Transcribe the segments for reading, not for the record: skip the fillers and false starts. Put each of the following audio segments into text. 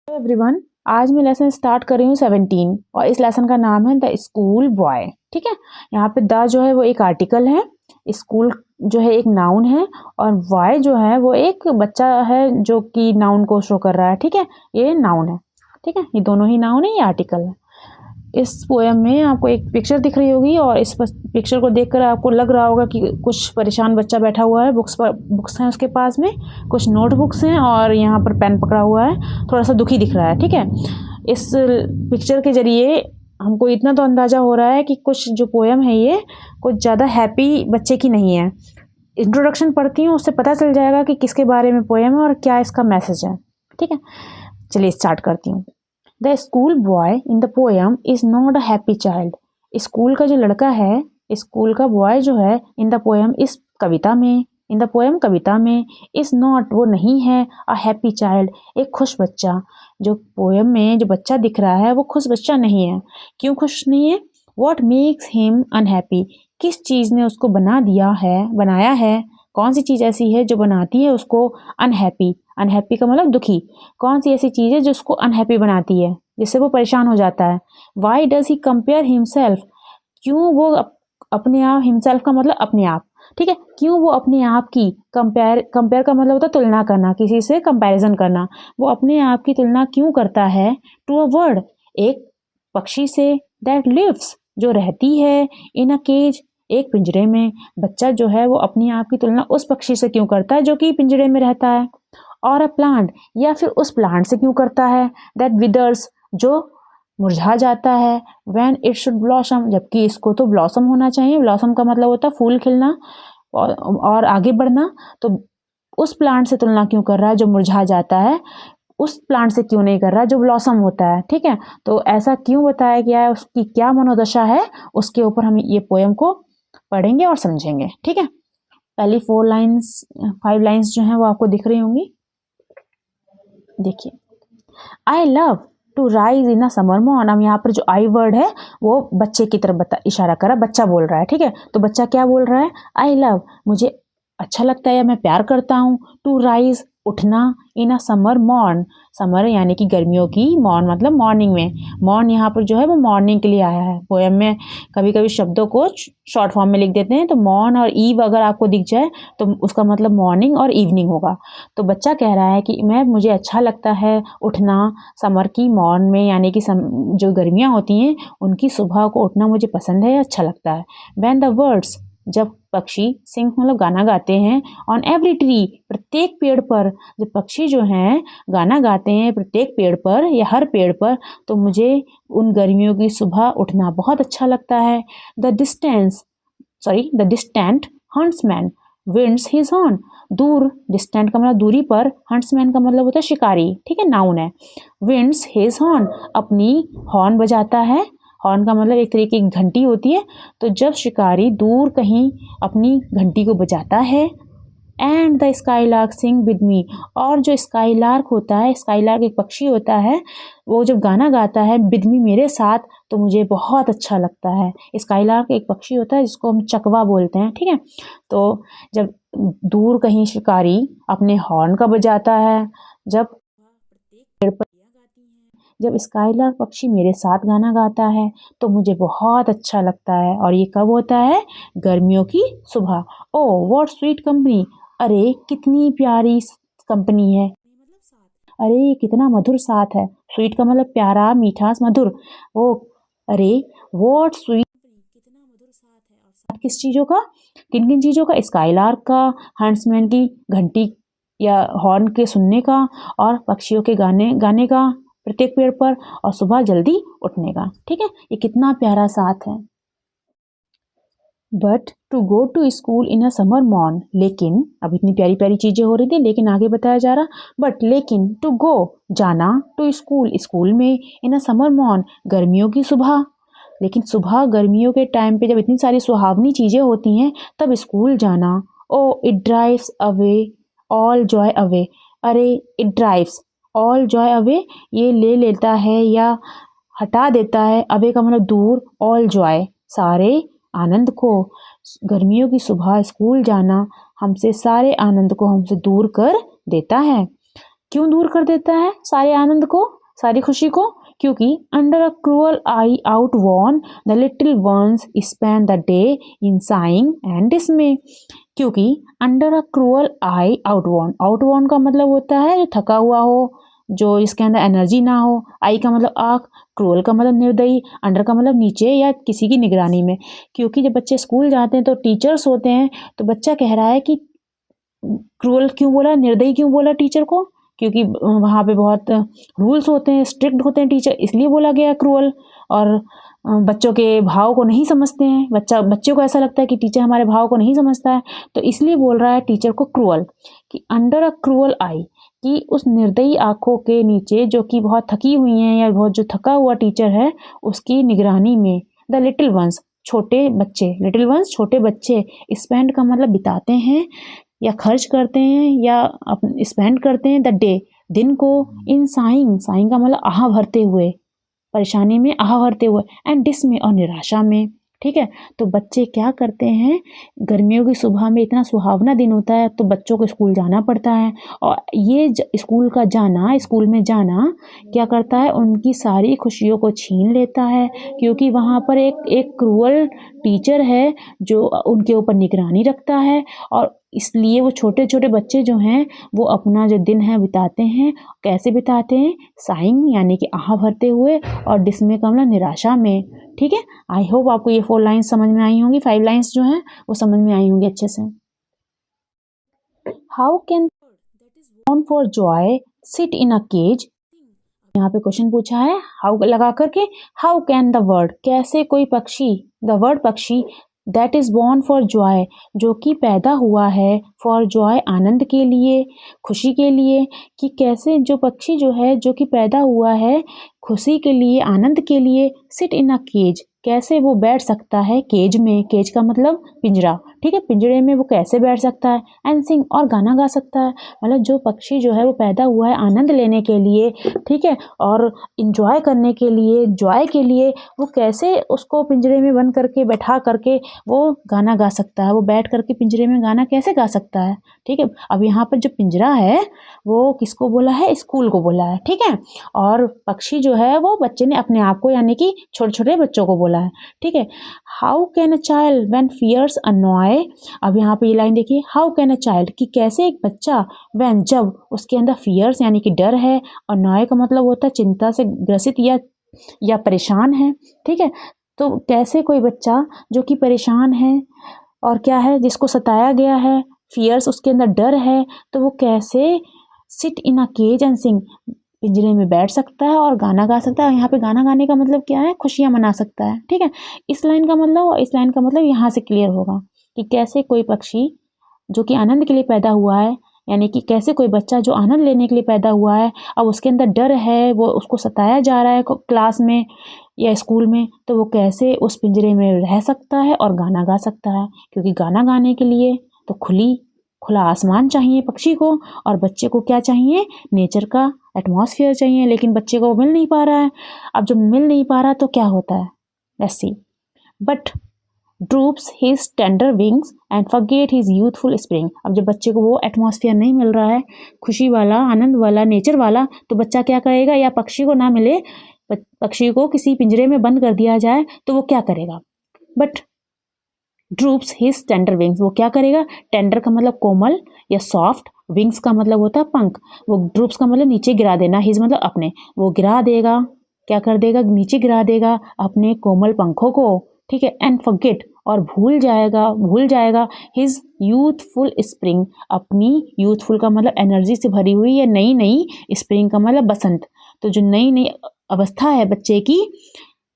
Everyone, आज मैं lesson start कर रही हूँ 17 और इस लेसन का नाम है द स्कूल बॉय। ठीक है, यहाँ पे द जो है वो एक आर्टिकल है, स्कूल जो है एक नाउन है और बॉय जो है वो एक बच्चा है जो कि नाउन को शो कर रहा है। ठीक है, ये नाउन है। ठीक है, ये दोनों ही नाउन है, ये आर्टिकल है। इस पोएम में आपको एक पिक्चर दिख रही होगी और इस पिक्चर को देखकर आपको लग रहा होगा कि कुछ परेशान बच्चा बैठा हुआ है, बुक्स हैं उसके पास में, कुछ नोटबुक्स हैं और यहाँ पर पेन पकड़ा हुआ है, थोड़ा सा दुखी दिख रहा है। ठीक है, इस पिक्चर के जरिए हमको इतना तो अंदाज़ा हो रहा है कि कुछ जो पोएम है ये कुछ ज़्यादा हैप्पी बच्चे की नहीं है। इंट्रोडक्शन पढ़ती हूँ, उससे पता चल जाएगा कि किसके बारे में पोएम है और क्या इसका मैसेज है। ठीक है, चलिए स्टार्ट करती हूँ। The school boy in the poem is not a happy child. School का जो लड़का है, स्कूल का बॉय जो है, इन द पोएम इस कविता में, इन द पोएम कविता में, इज नॉट वो नहीं है, अ हैप्पी चाइल्ड एक खुश बच्चा। जो पोएम में जो बच्चा दिख रहा है वो खुश बच्चा नहीं है। क्यों खुश नहीं है? वॉट मेक्स हिम अनहैप्पी, किस चीज़ ने उसको बनाया है, कौन सी चीज़ ऐसी है जो बनाती है उसको अनहैप्पी। अनहैप्पी का मतलब दुखी। कौन सी ऐसी चीज़ है जो उसको अनहैप्पी बनाती है, जिससे वो परेशान हो जाता है। Why does he compare himself, क्यों वो अपने आप, हिमसेल्फ का मतलब अपने आप। ठीक है, क्यों वो अपने आप की कंपेयर का मतलब होता है तुलना करना, किसी से कंपैरिजन करना। वो अपने आप की तुलना क्यों करता है टू अ वर्ड, एक पक्षी से, दैट लिव्स जो रहती है, इन अ केज एक पिंजरे में। बच्चा जो है वो अपने आप की तुलना उस पक्षी से क्यों करता है जो कि पिंजरे में रहता है। और अ प्लांट, या फिर उस प्लांट से क्यों करता है, दैट विदर्स जो मुरझा जाता है, व्हेन इट शुड ब्लॉसम जबकि इसको तो ब्लॉसम होना चाहिए। ब्लॉसम का मतलब होता है फूल खिलना और आगे बढ़ना। तो उस प्लांट से तुलना क्यों कर रहा है जो मुरझा जाता है, उस प्लांट से क्यों नहीं कर रहा जो ब्लॉसम होता है। ठीक है, तो ऐसा क्यों बताया गया है, उसकी क्या मनोदशा है, उसके ऊपर हम ये पोएम को पढ़ेंगे और समझेंगे। ठीक है, पहली 5 लाइन्स जो हैं वो आपको दिख रही होंगी। देखिए, I love to rise in a summer morn. अब यहाँ पर जो आई वर्ड है वो बच्चे की तरफ इशारा कर रहा है, बच्चा बोल रहा है। ठीक है, तो बच्चा क्या बोल रहा है, आई लव मुझे अच्छा लगता है या मैं प्यार करता हूँ, टू राइज उठना, इन अ समर मॉर्न, समर यानी कि गर्मियों की, मॉर्न मतलब मॉर्निंग में। मॉर्न यहाँ पर जो है वो मॉर्निंग के लिए आया है। पोएम में कभी कभी शब्दों को शॉर्ट फॉर्म में लिख देते हैं, तो मॉर्न और ईव अगर आपको दिख जाए तो उसका मतलब मॉर्निंग और इवनिंग होगा। तो बच्चा कह रहा है कि मुझे अच्छा लगता है उठना समर की मॉर्न में, यानी कि जो गर्मियाँ होती हैं उनकी सुबह को उठना मुझे पसंद है, अच्छा लगता है। व्हेन द वर्ड्स, जब पक्षी, सिंग मतलब गाना गाते हैं, ऑन एवरी ट्री प्रत्येक पेड़ पर, जब पक्षी जो हैं गाना गाते हैं प्रत्येक पेड़ पर या हर पेड़ पर, तो मुझे उन गर्मियों की सुबह उठना बहुत अच्छा लगता है। The distant huntsman winds his horn, दूर, डिस्टेंट का मतलब दूरी पर, हंट्समैन का मतलब होता है शिकारी। ठीक है, नाउन है। विंड्स हिज हॉर्न अपनी हॉर्न बजाता है। हॉर्न का मतलब एक तरीके की घंटी होती है। तो जब शिकारी दूर कहीं अपनी घंटी को बजाता है, and the skylark sing with me, और जो स्काईलार्क होता है, स्काईलार्क एक पक्षी होता है, वो जब गाना गाता है विद मी मेरे साथ, तो मुझे बहुत अच्छा लगता है। स्काईलार्क एक पक्षी होता है जिसको हम चकवा बोलते हैं। ठीक है, तो जब दूर कहीं शिकारी अपने हॉर्न का बजाता है, जब स्काईलार्क पक्षी मेरे साथ गाना गाता है, तो मुझे बहुत अच्छा लगता है। और ये कब होता है? गर्मियों की सुबह। ओ व्हाट स्वीट कंपनी, अरे कितनी प्यारी कंपनी है, अरे कितना मधुर साथ है। स्वीट का मतलब प्यारा, मीठास, मधुर। ओ अरे व्हाट स्वीट, कितना मधुर साथ है। और साथ किस चीज़ों का, किन किन चीज़ों का? स्काईलार्क का, हंट्समैन की घंटी या हॉर्न के सुनने का, और पक्षियों के गाने गाने का प्रत्येक पेड़ पर, और सुबह जल्दी उठने का। ठीक है, ये कितना प्यारा साथ है। But to go to school in a summer morn, लेकिन, अब इतनी प्यारी प्यारी चीज़ें हो रही थी लेकिन आगे बताया जा रहा, बट लेकिन, टू गो जाना, टू स्कूल स्कूल में, इन अ समर मॉर्न गर्मियों की सुबह। लेकिन सुबह गर्मियों के टाइम पे जब इतनी सारी सुहावनी चीज़ें होती हैं तब स्कूल जाना। Oh it drives away all joy away, अरे it drives all joy away, ये ले लेता है या हटा देता है, अवे का मतलब दूर, ऑल जॉय सारे आनंद को। गर्मियों की सुबह स्कूल जाना हमसे सारे आनंद को हमसे दूर कर देता है। क्यों दूर कर देता है सारे आनंद को? सारी खुशी को, क्योंकि under a cruel I out won the little ones spend the day in saying and डिसमे। क्योंकि अंडर अ क्रूअल आई आउटवॉर्न, आउटवॉर्न का मतलब होता है जो थका हुआ हो, जो इसके अंदर एनर्जी ना हो। आई का मतलब आँख, क्रूअल का मतलब निर्दयी, अंडर का मतलब नीचे या किसी की निगरानी में। क्योंकि जब बच्चे स्कूल जाते हैं तो टीचर्स होते हैं, तो बच्चा कह रहा है कि क्रूअल क्यों बोला, निर्दयी क्यों बोला टीचर को, क्योंकि वहाँ पे बहुत रूल्स होते हैं, स्ट्रिक्ट होते हैं टीचर, इसलिए बोला गया क्रूअल। और बच्चों के भाव को नहीं समझते हैं, बच्चे को ऐसा लगता है कि टीचर हमारे भाव को नहीं समझता है, तो इसलिए बोल रहा है टीचर को क्रूअल, कि अंडर अ क्रूअल आई, कि उस निर्दयी आंखों के नीचे जो कि बहुत थकी हुई हैं या बहुत जो थका हुआ टीचर है उसकी निगरानी में, द लिटिल वंस, छोटे बच्चे, लिटिल वंस छोटे बच्चे, स्पेंड का मतलब बिताते हैं या खर्च करते हैं या स्पेंड करते हैं द डे, दिन को, इन साइंग, साइंग का मतलब आह भरते हुए, परेशानी में आह भरते हुए, एंड डिस में, और निराशा में। ठीक है, तो बच्चे क्या करते हैं, गर्मियों की सुबह में इतना सुहावना दिन होता है तो बच्चों को स्कूल जाना पड़ता है, और ये स्कूल का जाना, स्कूल में जाना क्या करता है, उनकी सारी खुशियों को छीन लेता है, क्योंकि वहाँ पर एक क्रूअल टीचर है जो उनके ऊपर निगरानी रखता है, और इसलिए वो छोटे छोटे बच्चे जो हैं वो अपना जो दिन है बिताते हैं, कैसे बिताते हैं, साइंग यानी कि आह भरते हुए, और डिसमे का मतलब निराशा में। ठीक है, आई होप आपको ये 4 लाइन्स समझ में आई होंगी, 5 लाइन्स जो हैं वो समझ में आई होंगी अच्छे से। How can born for joy sit in a cage, यहाँ पे क्वेश्चन पूछा है हाउ लगा करके, हाउ कैन द वर्ड, कैसे कोई पक्षी, द वर्ड पक्षी, that is born for Joy, जो कि पैदा हुआ है, फॉर जॉय आनंद के लिए, खुशी के लिए, कि कैसे जो पक्षी जो है जो कि पैदा हुआ है खुशी के लिए, आनंद के लिए, सिट इन अ केज, कैसे वो बैठ सकता है केज में, केज का मतलब पिंजरा। ठीक है, पिंजरे में वो कैसे बैठ सकता है, एंड सिंग, और गाना गा सकता है, मतलब जो पक्षी जो है वो पैदा हुआ है आनंद लेने के लिए, ठीक है, और इंजॉय करने के लिए, जॉय के लिए, वो कैसे उसको पिंजरे में बंद करके बैठा करके वो गाना गा सकता है, वो बैठ करके पिंजरे में गाना कैसे गा सकता है। ठीक है, अब यहाँ पर जो पिंजरा है वो किसको बोला है, स्कूल को बोला है। ठीक है, और पक्षी जो है वो बच्चे ने अपने आप को यानी कि छोटे छोटे बच्चों को बोला है। ठीक है, how can a child when fears annoy, अब यहाँ पे ये लाइन देखिए, हाउ कैन अ चाइल्ड, कि कैसे एक बच्चा, व्हेन जब उसके अंदर फियर्स यानी कि डर है, और नॉय का मतलब होता है चिंता से ग्रसित या परेशान है। ठीक है, तो कैसे कोई बच्चा जो कि परेशान है और क्या है जिसको सताया गया है, फियर्स उसके अंदर डर है, तो वो कैसे sit in a cage and sing, पिंजरे में बैठ सकता है और गाना गा सकता है। यहाँ पे गाना गाने का मतलब क्या है, खुशियाँ मना सकता है। ठीक है, इस लाइन का मतलब और इस लाइन का मतलब यहाँ से क्लियर होगा कि कैसे कोई पक्षी जो कि आनंद के लिए पैदा हुआ है, यानी कि कैसे कोई बच्चा जो आनंद लेने के लिए पैदा हुआ है, अब उसके अंदर डर है, वो उसको सताया जा रहा है क्लास में या स्कूल में, तो वो कैसे उस पिंजरे में रह सकता है और गाना गा सकता है, क्योंकि गाना गाने के लिए तो खुला आसमान चाहिए पक्षी को, और बच्चे को क्या चाहिए, नेचर का एटमॉस्फेयर चाहिए, लेकिन बच्चे को मिल नहीं पा रहा है। अब जब मिल नहीं पा रहा तो क्या होता है, let's see, but droops his tender wings and forget his youthful spring, अब जब बच्चे को वो एटमॉस्फेयर नहीं मिल रहा है, खुशी वाला, आनंद वाला, नेचर वाला, तो बच्चा क्या करेगा, या पक्षी को ना मिले, पक्षी को किसी पिंजरे में बंद कर दिया जाए तो वो क्या करेगा, but droops his tender wings, वो क्या करेगा, टेंडर का मतलब कोमल या सॉफ्ट, विंग्स का मतलब होता है पंख, वो ड्रूप्स का मतलब नीचे गिरा देना, हिज मतलब अपने, वो गिरा देगा, क्या कर देगा, नीचे गिरा देगा अपने कोमल पंखों को। ठीक है, एंड फॉरगेट, और भूल जाएगा हिज यूथफुल स्प्रिंग, अपनी यूथफुल का मतलब एनर्जी से भरी हुई या नई नई, स्प्रिंग का मतलब बसंत, तो जो नई नई अवस्था है बच्चे की,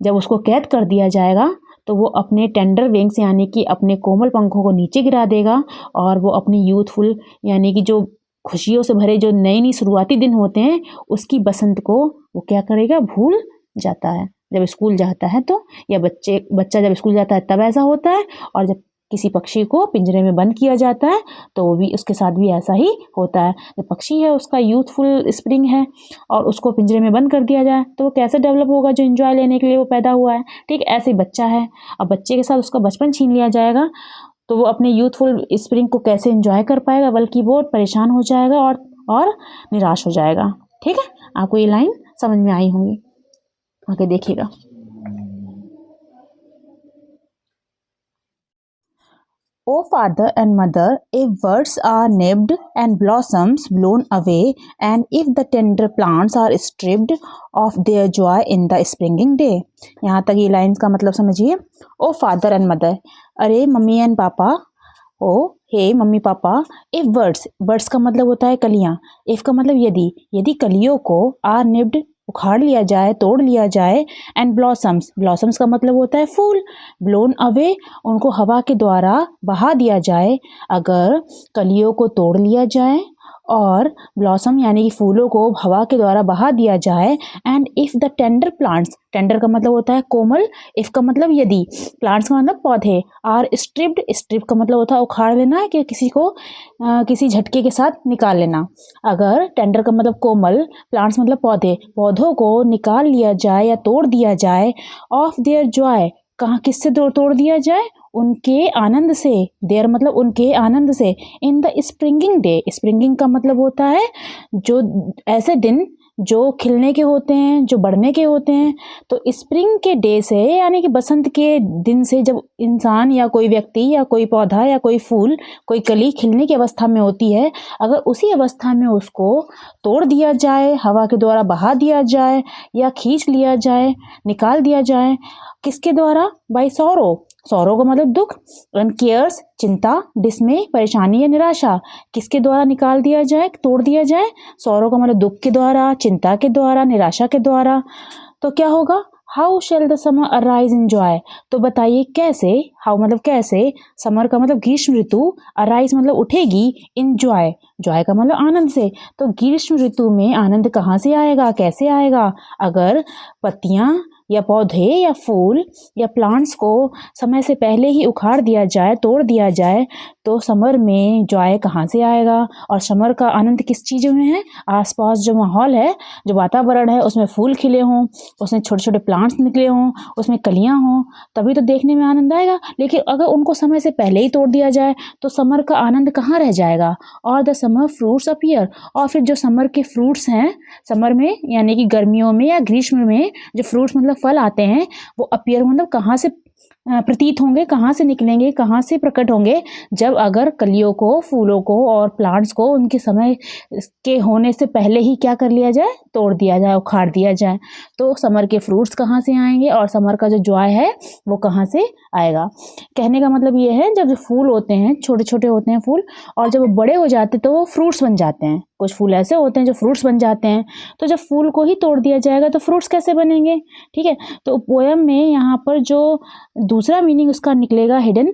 जब उसको कैद कर दिया जाएगा तो वो अपने टेंडर विंग्स यानी कि अपने कोमल पंखों को नीचे गिरा देगा, और वो अपनी यूथफुल यानी कि जो खुशियों से भरे जो नई नई शुरुआती दिन होते हैं उसकी बसंत को वो क्या करेगा, भूल जाता है जब स्कूल जाता है तो, या बच्चा जब स्कूल जाता है तब ऐसा होता है, और जब किसी पक्षी को पिंजरे में बंद किया जाता है तो वो भी उसके साथ भी ऐसा ही होता है। जो पक्षी है उसका यूथफुल स्प्रिंग है और उसको पिंजरे में बंद कर दिया जाए तो वो कैसे डेवलप होगा, जो एंजॉय लेने के लिए वो पैदा हुआ है। ठीक, ऐसे ही बच्चा है, अब बच्चे के साथ उसका बचपन छीन लिया जाएगा तो वो अपने यूथफुल स्प्रिंग को कैसे एंजॉय कर पाएगा, बल्कि वो परेशान हो जाएगा और निराश हो जाएगा। ठीक है, आपको ये लाइन समझ में आई होंगी। आगे देखिएगा। O father and mother, if birds are nipped and blossoms blown away, and if the tender plants are stripped of their joy in the springing day। यहाँ तक ये लाइन्स का मतलब समझिए। ओ फादर एंड मदर, अरे mummy and papa, oh hey mummy papa, if birds, birds का मतलब होता है कलियाँ, इफ का मतलब यदि, यदि कलियों को आर निप्ड उखाड़ लिया जाए, तोड़ लिया जाए, एंड ब्लॉसम्स, ब्लॉसम्स का मतलब होता है फूल, ब्लोन अवे उनको हवा के द्वारा बहा दिया जाए, अगर कलियों को तोड़ लिया जाए और ब्लॉसम यानी कि फूलों को हवा के द्वारा बहा दिया जाए, and if the tender plants, tender का मतलब होता है कोमल, इफ़ का मतलब यदि, प्लांट्स का मतलब पौधे, आर स्ट्रिप्ड, स्ट्रिप का मतलब होता है उखाड़ लेना कि किसी को किसी झटके के साथ निकाल लेना। अगर टेंडर का मतलब कोमल, प्लांट्स मतलब पौधे, पौधों को निकाल लिया जाए या तोड़ दिया जाए, ऑफ देयर जॉय, कहाँ किससे तोड़ दिया जाए, उनके आनंद से, देयर मतलब उनके आनंद से, in the springing day, springing का मतलब होता है जो ऐसे दिन जो खिलने के होते हैं, जो बढ़ने के होते हैं। तो स्प्रिंग के डे से यानी कि बसंत के दिन से, जब इंसान या कोई व्यक्ति या कोई पौधा या कोई फूल, कोई कली खिलने की अवस्था में होती है, अगर उसी अवस्था में उसको तोड़ दिया जाए, हवा के द्वारा बहा दिया जाए या खींच लिया जाए, निकाल दिया जाए, किसके द्वारा, बाय सौरो, सौरो का मतलब दुख, एंड केयर्स चिंता, डिस्मे परेशानी या निराशा, किसके द्वारा निकाल दिया जाए, तोड़ दिया जाए, सौरो का मतलब दुख के द्वारा, चिंता के द्वारा, निराशा के द्वारा, तो क्या होगा, how shall the summer arise in joy, तो बताइए कैसे, हाउ मतलब कैसे, समर का मतलब ग्रीष्म ऋतु, अराइज मतलब उठेगी, इन जॉय, जॉय का मतलब आनंद से, तो ग्रीष्म ऋतु में आनंद कहाँ से आएगा, कैसे आएगा, अगर पत्तियाँ या पौधे या फूल या प्लांट्स को समय से पहले ही उखाड़ दिया जाए, तोड़ दिया जाए, तो समर में जॉय कहाँ से आएगा। और समर का आनंद किस चीज़ों में है, आसपास जो माहौल है, जो वातावरण है, उसमें फूल खिले हों, उसमें छोटे छोटे प्लांट्स निकले हों, उसमें कलियाँ हों, तभी तो देखने में आनंद आएगा। लेकिन अगर उनको समय से पहले ही तोड़ दिया जाए तो समर का आनंद कहाँ रह जाएगा। और द समर फ्रूट्स अपीयर, और फिर जो समर के फ्रूट्स हैं, समर में यानी कि गर्मियों में या ग्रीष्म में जो फ्रूट्स मतलब फल आते हैं, वो अपीयर मतलब कहाँ से प्रतीत होंगे, कहाँ से निकलेंगे, कहाँ से प्रकट होंगे, जब अगर कलियों को, फूलों को और प्लांट्स को उनके समय के होने से पहले ही क्या कर लिया जाए, तोड़ दिया जाए, उखाड़ दिया जाए। तो समर के फ्रूट्स कहाँ से आएंगे और समर का जो जॉय है वो कहाँ से आएगा। कहने का मतलब ये है, जब जो फूल होते हैं, छोटे छोटे होते हैं फूल, और जब वो बड़े हो जाते हैं तो वो फ्रूट्स बन जाते हैं। कुछ फूल ऐसे होते हैं जो फ्रूट्स बन जाते हैं, तो जब फूल को ही तोड़ दिया जाएगा तो फ्रूट्स कैसे बनेंगे। ठीक है, तो पोएम में यहाँ पर जो दूसरा मीनिंग उसका निकलेगा हिडन,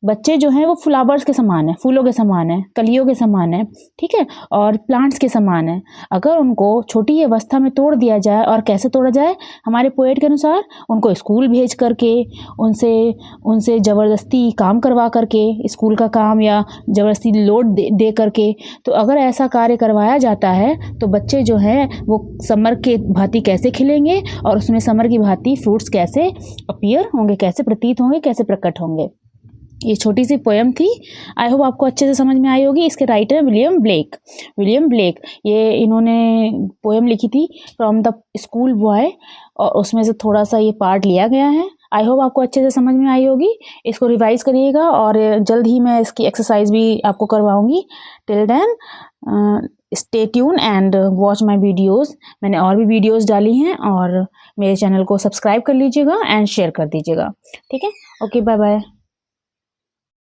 बच्चे जो हैं वो फ्लावर्स के समान है, फूलों के समान है, कलियों के समान है, ठीक है, और प्लांट्स के समान है। अगर उनको छोटी अवस्था में तोड़ दिया जाए, और कैसे तोड़ा जाए, हमारे पोएट के अनुसार उनको स्कूल भेज करके, उनसे ज़बरदस्ती काम करवा करके, स्कूल का काम या ज़बरदस्ती लोड दे करके। तो अगर ऐसा कार्य करवाया जाता है तो बच्चे जो हैं वो समर के भांति कैसे खिलेंगे, और उसमें समर की भांति फ्रूट्स कैसे अपीयर होंगे, कैसे प्रतीत होंगे, कैसे प्रकट होंगे। ये छोटी सी पोएम थी। आई होप आपको अच्छे से समझ में आई होगी। इसके राइटर हैं विलियम ब्लेक। विलियम ब्लेक, ये इन्होंने पोएम लिखी थी फ्रॉम द स्कूल बॉय, और उसमें से थोड़ा सा ये पार्ट लिया गया है। आई होप आपको अच्छे से समझ में आई होगी। इसको रिवाइज करिएगा और जल्द ही मैं इसकी एक्सरसाइज भी आपको करवाऊँगी। Till then stay tune and watch my videos. मैंने और भी वीडियोज़ डाली हैं, और मेरे चैनल को सब्सक्राइब कर लीजिएगा एंड शेयर कर दीजिएगा। ठीक है, ओके, बाय बाय।